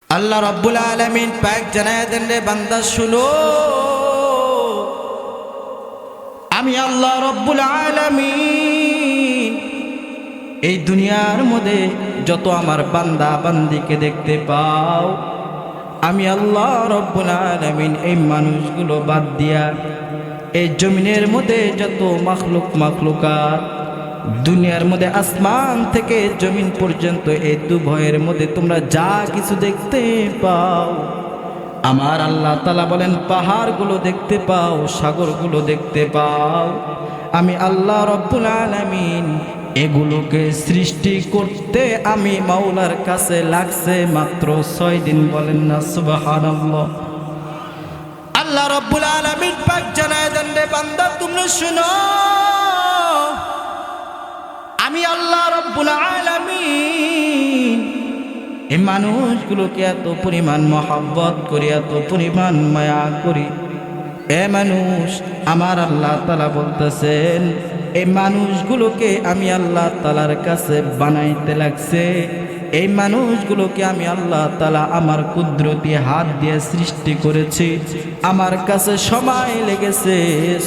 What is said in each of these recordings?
আল্লাহ রাব্বুল আলামিন পাক জানায় দেন রে বান্দা শুনো, আমি আল্লাহ রাব্বুল আলামিন এই দুনিয়ার মধ্যে যত আমার বান্দা বান্দিকে দেখতে পাও, আমি আল্লাহ রাব্বুল আলামিন এই মানুষগুলো বাদ দিয়া এই জমিনের মধ্যে যত মাখলুকাত দুনিয়ার মধ্যে আসমান থেকে জমিন পর্যন্ত এই দুভয়ের মধ্যে তোমরা যা কিছু দেখতে পাও, আমার আল্লাহ তাআলা বলেন পাহাড়গুলো দেখতে পাও, সাগরগুলো দেখতে পাও, আমি আল্লাহ রাব্বুল আলামিন এগুলোকে সৃষ্টি করতে আমি মাওলার কাছে লাগছে মাত্র 6 দিন। বলেন না সুবহানাল্লাহ। আল্লাহ রাব্বুল আলামিন পাক জানায় দেন রে বান্দা তোমরা শুনো, আমি আল্লাহ রাব্বুল আলামিন এই মানুষগুলোকে এত পরিমাণ মহব্বত করি, এত পরিমাণ মায়া করি। এ মানুষ, আমার আল্লাহ তাআলা বলতেছেন এই মানুষগুলোকে আমি আল্লাহ তাআলার কাছে বানাইতে লাগছে, এই মানুষগুলোকে আমি আল্লাহ তাআলা আমার কুদরতি হাত দিয়ে সৃষ্টি করেছি। আমার কাছে সময় লেগেছে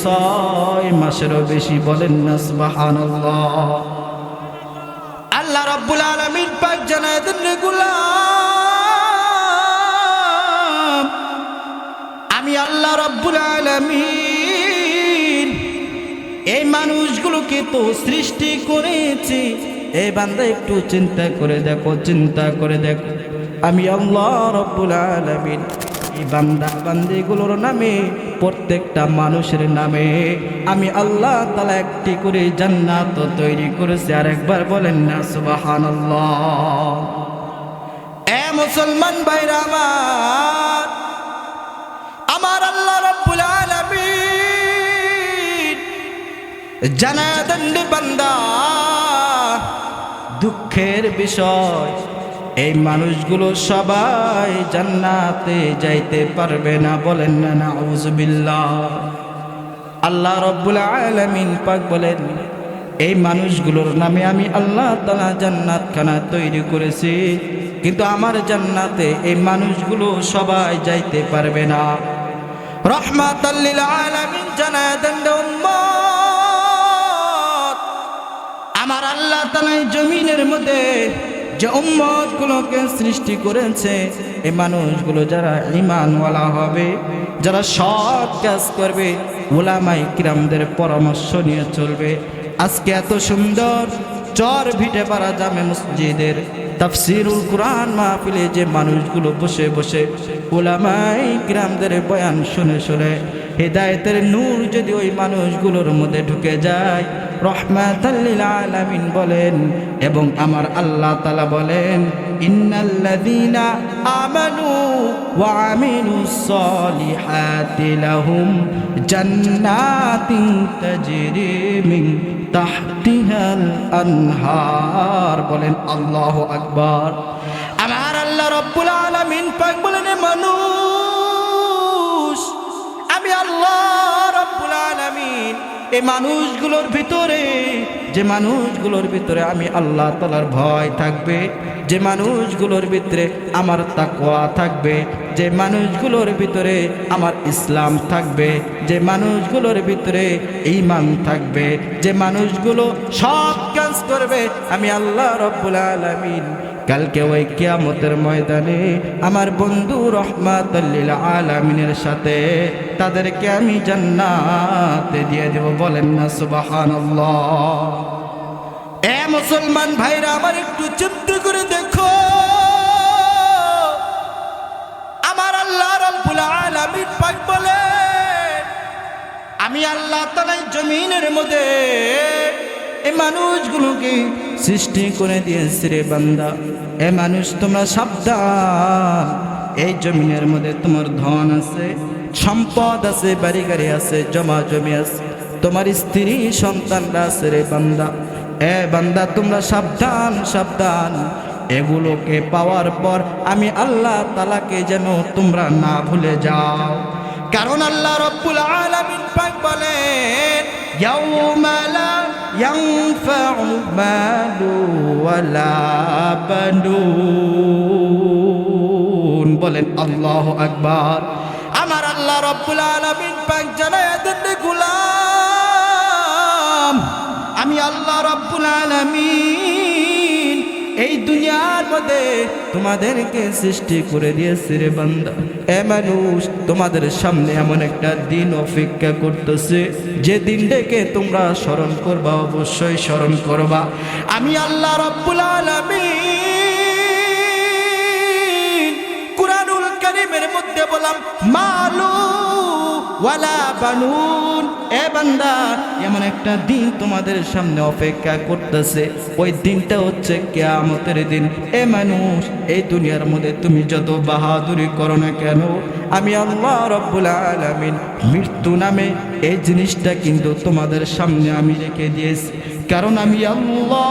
6 মাসেরও বেশি। বলেন না সুবহানাল্লাহ। আল্লাহ রাব্বুল আলামিন পাক জানায় দেন রে গোলাম, আমি আল্লাহ রাব্বুল আলামিন এই মানুষগুলোকে তো সৃষ্টি করেছি। এই বান্দা একটু চিন্তা করে দেখো, চিন্তা করে দেখো, আমি আল্লাহ রাব্বুল আলামিন এই বান্দা বান্দিগুলোর নামে, প্রত্যেকটা মানুষের নামে আমি আল্লাহ তাআলা একটি করে জান্নাত তৈরি করেছি। আর একবার বলেন না সুবহানাল্লাহ। এ মুসলমান ভাইরা আমার, আমার আল্লাহ রাব্বুল আলামিন জানায় দেন রে বান্দা, দুঃখের বিষয় এই মানুষগুলো সবাই জান্নাতে যাইতে পারবে না। বলেন না নাউযুবিল্লাহ। আল্লাহ রাব্বুল আলামিন পাক বলেন এই মানুষগুলোর নামে আমি আল্লাহ তাআলা জান্নাতখানা তৈরি করেছি, কিন্তু আমার জান্নাতে এই মানুষগুলো সবাই যাইতে পারবে না। রাহমাতাল লিল আলামিন জানায় দেন উম্মত, আমার আল্লাহ তাআলা এই জমিনের মধ্যে যে উম্মতগুলোকে সৃষ্টি করেছে, এই মানুষগুলো যারা ঈমানওয়ালা হবে, যারা সৎ কাজ করবে, উলামায়ে কিরামদের পরামর্শ নিয়ে চলবে। আজকে এত সুন্দর চর ভিটেপাড়া জামে মসজিদের তাফসীরুল কুরআন মাহফিলে যে মানুষগুলো বসে বসে উলামায়ে কিরামদের বয়ান শুনে শুনে হিদায়াতের নূর যদি ওই মানুষগুলোর মধ্যে ঢুকে যায়, রাহমাতাল লিল আলামিন বলেন এবং আমার আল্লাহ তাআলা বলেন ইন্নাল্লাযীনা আমানু ওয়া আমিলুস সলিহাতি লাহুম জান্নাতিন তাজরি মিন তাহতিহাল আনহার। বলেন আল্লাহু আকবার। আমার আল্লাহ রাব্বুল আলামিন পাক বলেন মানুষ, আমি আল্লাহ রাব্বুল আলামিন এই মানুষগুলোর ভিতরে, যে মানুষগুলোর ভিতরে আমি আল্লাহ তাআলার ভয় থাকবে, যে মানুষগুলোর ভিতরে আমার তাকওয়া থাকবে, যে মানুষগুলোর ভিতরে আমার ইসলাম থাকবে, যে মানুষগুলোর ভিতরে ঈমান থাকবে, যে মানুষগুলো সৎ কাজ করবে, আমি আল্লাহ রাব্বুল আলামিন কালকে ওই কিয়ামতের ময়দানে আমার বন্ধু রাহমাতাল লিল আলামিনের সাথে তাদেরকে আমি জান্নাতে দিয়ে দেব। বলেন না সুবহানাল্লাহ। এ মুসলমান ভাইরা আমার, একটু চিন্তা করে দেখো, আমার আল্লাহ রাব্বুল আলামিন পাক বলেন আমি আল্লাহ তাআলা জমিনের মধ্যে এই মানুষগুলোকে সৃষ্টি করে দিয়েছি রে বান্দা। এ মানুষ তোমরা সাবধান, এই জমিনের মধ্যে তোমার ধন আছে, সম্পদ আছে, বাড়ি গাড়ি আছে, জমা জমি আছে, তোমার স্ত্রী সন্তানরা আছে রে বান্দা। এ বান্দা তোমরা সাবধান, সাবধান, এগুলোকে পাওয়ার পর আমি আল্লাহ তাআলাকে যেন তোমরা না ভুলে যাও। কারণ আল্লাহ রাব্বুল আলামিন পাক বলেন ইয়াউমা লা ইয়ানফাউ মালু ওয়ালা বানুন বলেন আল্লাহু আকবার। আমার আল্লাহ রাব্বুল আলামিন পাক জানায়া দেন গোলাম, আমি আল্লাহ রাব্বুল আলামিন এই দুনিয়ার মধ্যে তোমাদেরকে সৃষ্টি করে দিয়েছি রে বান্দা। এ মানুষ, তোমাদের সামনে এমন একটা দিন অপেক্ষা করতেছে, যে দিনটাকে তোমরা স্মরণ করবা, অবশ্যই স্মরণ করবা। আমি আল্লাহ রাব্বুল আলামিন কুরআনুল কারীমের মধ্যে বললাম মালু ওয়ালা বানুন। এ বান্দা, এমন একটা দিন তোমাদের সামনে অপেক্ষা করতেছে, ওই দিনটা হচ্ছে কিয়ামতের দিন। এ মানুষ, এই দুনিয়ার মধ্যে তুমি যত বাহাদুরি করো না কেন, আমি আল্লাহ রাব্বুল আলামিন মৃত্যু নামে এই জিনিসটা কিন্তু তোমাদের সামনে আমি রেখে দিয়েছি। কারণ আমি আল্লাহ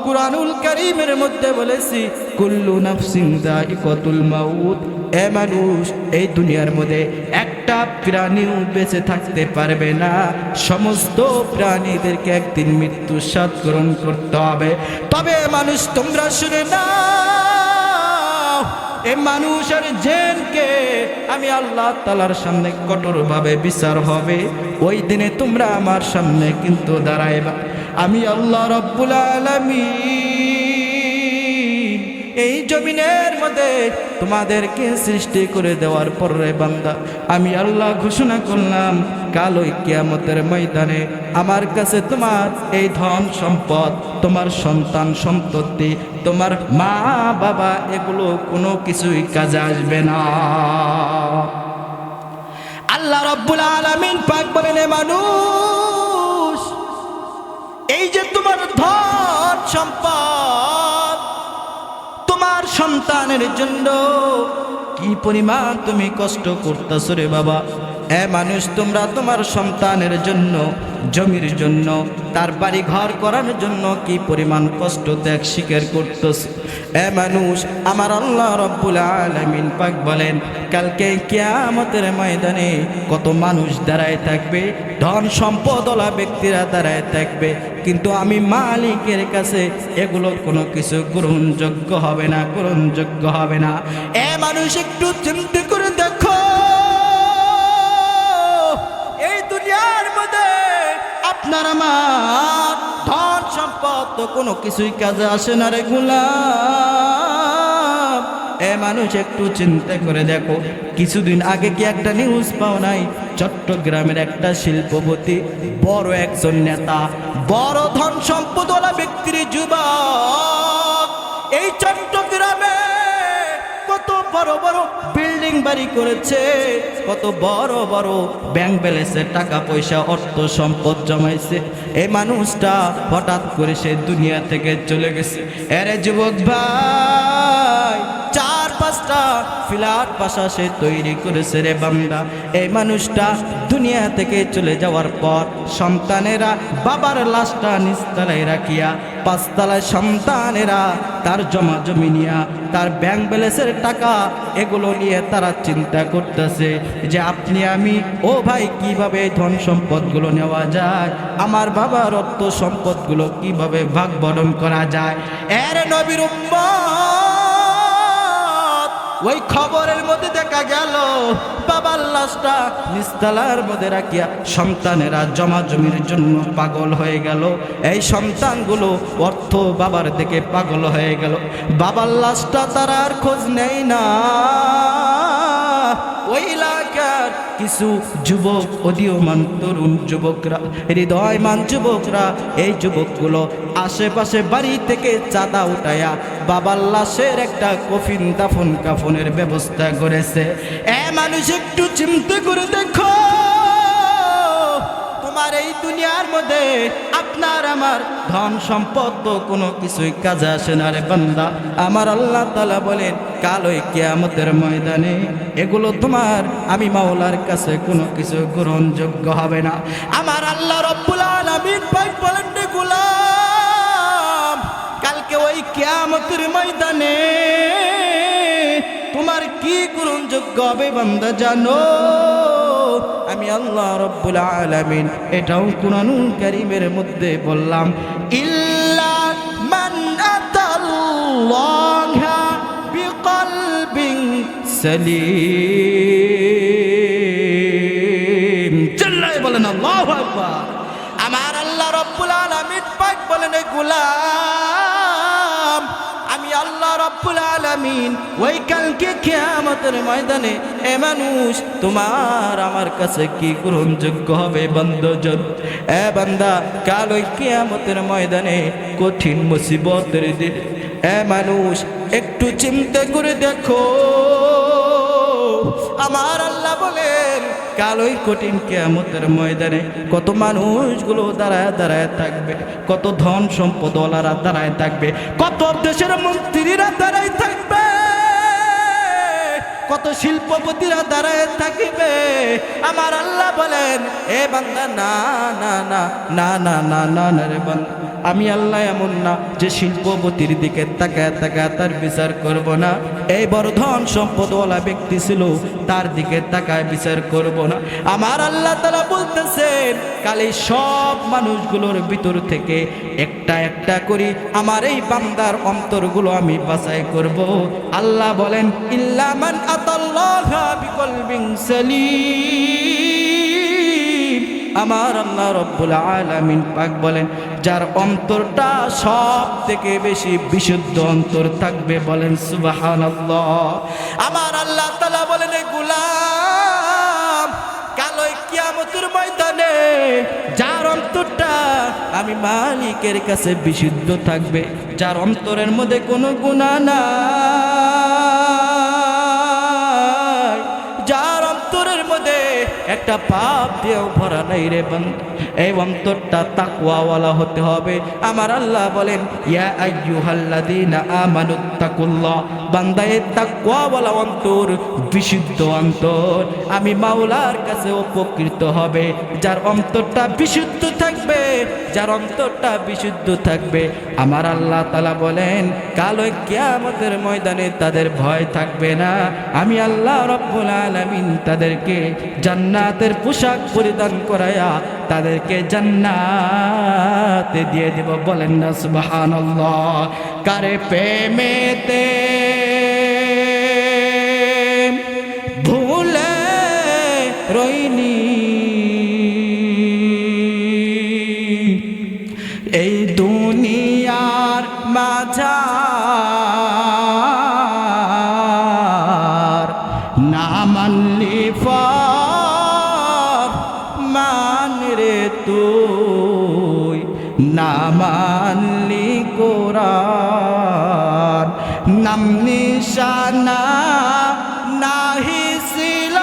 কুরআনুল কারীমের মধ্যে বলেছি কুল্লু নাফসিন যায়িকাতুল মাউত। এ মানুষ, এই দুনিয়ার মধ্যে একটা প্রাণীও বেঁচে থাকতে পারবে না, সমস্ত প্রাণীদেরকে একদিন মৃত্যু স্বাদ গ্রহণ করতে হবে। তবে মানুষ, তোমরা শুনে নাও, এই মানুষের জিনকে আমি আল্লাহ তাআলার সামনে কঠোরভাবে বিচার হবে। ওই দিনে তোমরা আমার সামনে কিন্তু দাঁড়াইবা। আমি আল্লাহ রাব্বুল আলামিন এই জমিনের মধ্যে তোমাদেরকে সৃষ্টি করে দেওয়ার পরে বান্দা, আমি আল্লাহ ঘোষণা করলাম কাল ওই কিয়ামতের ময়দানে আমার কাছে তোমার এই ধন সম্পদ, তোমার সন্তান সন্ততি, তোমার মা বাবা, এগুলো কোনো কিছুই কাজে আসবে না। আল্লাহ রাব্বুল আলামিন পাক বলেন, মানুষ, এই যে তোমার ধন সম্পদ, তোমার সন্তানের জন্য কি পরিমাণ তুমি কষ্ট করতেছ রে বাবা। এ মানুষ, তোমরা তোমার সন্তানের জন্য, জমির জন্য, তার বাড়ি ঘর করার জন্য কি পরিমাণ কষ্ট ত্যাগ স্বীকার করতেছ। এ মানুষ, আমার আল্লাহ রাব্বুল আলামিন পাক বলেন কালকে কিয়ামতের ময়দানে কত মানুষ দাঁড়ায় থাকবে, ধন সম্পদওয়ালা ব্যক্তিরা দাঁড়ায় থাকবে, কিন্তু আমি মালিকের কাছে এগুলো কোনো কিছু গ্রহণযোগ্য হবে না, গ্রহণযোগ্য হবে না। এ মানুষ, একটু চিন্তা করে দেখো, এই দুনিয়ার মধ্যে আপনার আমার ধন সম্পদ তো কোনো কিছুই কাজে আসে না রে গোলাম। এ মানুষ, একটু চিন্তা করে দেখো, কিছুদিন আগে কি একটা নিউজ পাও নাই? চট্টগ্রামের একটা শিল্পপতি, বড় একজন নেতা, বড় ধন সম্পদওয়ালা ব্যক্তির যুবক, এই চট্টগ্রামে কত বড় বড় বিল্ডিং বাড়ি করেছে, কত বড় বড় ব্যাংক ব্যালেন্সের টাকা পয়সা অর্থ সম্পদ জমাইছে। এই মানুষটা হঠাৎ করে সে দুনিয়া থেকে চলে গেছে। আরে যুবক ভাই, 4-5টা ফ্ল্যাট বাসা সে তৈরি করেছে রে বান্দা। এই মানুষটা দুনিয়া থেকে চলে যাওয়ার পর সন্তানেরা বাবার লাশটা নিচতলায় রাখিয়া 5তলায় সন্তানেরা তার জমা জমি নিয়া, তার ব্যাংক ব্যালেন্সের টাকা, এগুলো নিয়ে তারা চিন্তা করতেছে যে আপনি আমি, ও ভাই, কিভাবে ধন সম্পদগুলো নেওয়া যায়, আমার বাবার অর্থ সম্পদগুলো কিভাবে ভাগ বণ্টন করা যায়। এর নবীর উম্মত, ওই খবরের মধ্যে দেখা গেল বাবার লাশটা নিচতলার মধ্যে রাখিয়া সন্তানেরা জমা জমির জন্য পাগল হয়ে গেল। এই সন্তানগুলো অর্থ বাবার দিকে পাগল হয়ে গেল। বাবার লাশটা তারা আর খোঁজ নেই না। ওই এলাকার কিছু যুবক, উদীয়মান তরুণ যুবকরা, হৃদয়মান যুবকরা, এই যুবকগুলো আশেপাশে বাড়ি থেকে চাঁদা উঠায়া বাবার লাশের একটা কফিন, দাফন কাফনের ব্যবস্থা করেছে। এ মানুষ, একটু চিন্তা করে দেখো, তোমার এই দুনিয়ার মধ্যে আপনার আমার ধন সম্পদ তো কোনো কিছুই কাজে আসে না রে বান্দা। আমার আল্লাহ তাআলা বলেন কাল ওই কিয়ামতের ময়দানে এগুলো তোমার আমি মাওলার কাছে কোনো কিছু গ্রহণযোগ্য হবে না। আমার আল্লাহ রাব্বুল আলামিন পাক বলেন রে গোলাম, কালকে ওই কিয়ামতের ময়দানে তোমার কি গ্রহণযোগ্য হবে বান্দা জানো? আমি আল্লাহ রাব্বুল আলামিন এটাও কুরআনুল কারীমের মধ্যে বললাম, ইল্লা মান আতাল্লাহা সালিম। চিল্লায়ে বলেন আল্লাহু আকবার। আমার আল্লাহ রাব্বুল আলামিন পাক বলেন, এ গোলাম, আমি আল্লাহ রাব্বুল আলামিন ওই কালকে কিয়ামতের ময়দানে এ মানুষ তোমার আমার কাছে কি গ্রহণযোগ্য হবে বান্দাজন? এ বান্দা, কাল ওই কিয়ামতের ময়দানে কঠিন মুসিবতের দিন এ মানুষ একটু চিন্তা করে দেখো। আমার আল্লাহ বলেন, কাল ওই কঠিন কিয়ামতের ময়দানে কত মানুষগুলো দাঁড়ায় দাঁড়ায় থাকবে, কত ধন সম্পদওয়ালারা দাঁড়ায় থাকবে, কত দেশের মন্ত্রীরা দাঁড়ায় থাকবে, কত শিল্পপতিরা দাঁড়ায় থাকবে। আমার আল্লাহ বলেন, এ বান্দা, না না না না না না না না রে বান্দা, আমি আল্লাহ এমন না যে শিল্পপতির দিকে তাকায় তাকায় তার বিচার করব না। এই বড় ধন সম্পদওয়ালা ব্যক্তি ছিল, তার দিকে তাকায় বিচার করব না। আমার আল্লাহ তাআলা বলতেছেন, কালে সব মানুষগুলোর ভিতর থেকে একটা একটা করে আমার এই বান্দার অন্তরগুলো আমি বাছাই করব। আল্লাহ বলেন, ইল্লা মান আতাল্লাহা বিকলবিন সালিম। আমার আল্লাহ রব্বুল আলামিন পাক বলেন, যার অন্তরটা সব থেকে বেশি বিশুদ্ধ অন্তর থাকবে, বলেন সুবহানাল্লাহ। আমার আল্লাহ তাআলা বলেন, এ গোলাম, কাল ওই কিয়ামতের ময়দানে যার অন্তরটা আমি মালিকের কাছে বিশুদ্ধ থাকবে, যার অন্তরের মধ্যে কোনো গুনাহ নাই, যার অন্তরের মধ্যে একটা পাপ দিয়েও ভরা নাই রে বান্দা, এই অন্তরটা তাকওয়াওয়ালা হতে হবে। আমার আল্লাহ বলেন, ইয়া আইয়ুহাল্লাযীনা আমানুত্তাকুল্লাহ। বান্দা, এই তাকওয়াওয়ালা অন্তর, বিশুদ্ধ অন্তর আমি মাওলার কাছে উপকৃত হবে। যার অন্তরটা বিশুদ্ধ থাকবে, যার অন্তরটা বিশুদ্ধ থাকবে, আমার আল্লাহ তাআলা বলেন, কাল ওই কিয়ামতের ময়দানে তাদের ভয় থাকবে না। আমি আল্লাহ রাব্বুল আলামিন তাদেরকে জান্নাতের পোশাক পরিধান করায়া তাদেরকে জান্নাতে দিয়ে দেব, বলেন না সুবহানাল্লাহ। কারে প্রেমেতে ভুলে রইনি, এই দুনিয়ার মাঝার না মানলি মান রে তুই, না মানলি কোরআন, নাম নিশানা নাহি ছিল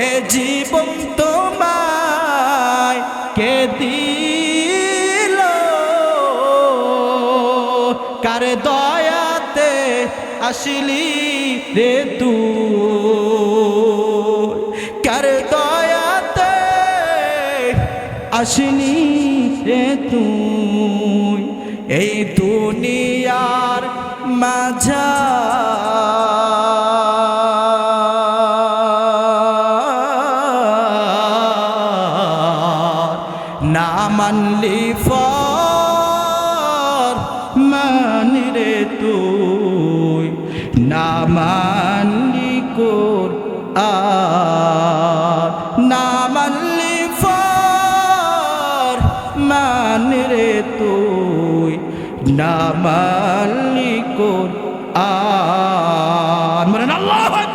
এ জীবন তোমায় কে দিল, কার দয়াতে আসিলি রে তুই, কার দয়াতে আসিনি রে তুই, এই দুনিয়ার মাঝার না মানলি মান রে তুই, না মানলি কোরআন, না মানলি মান রে তুই, না মানলি কোরআন। বলেন আল্লাহু আকবার।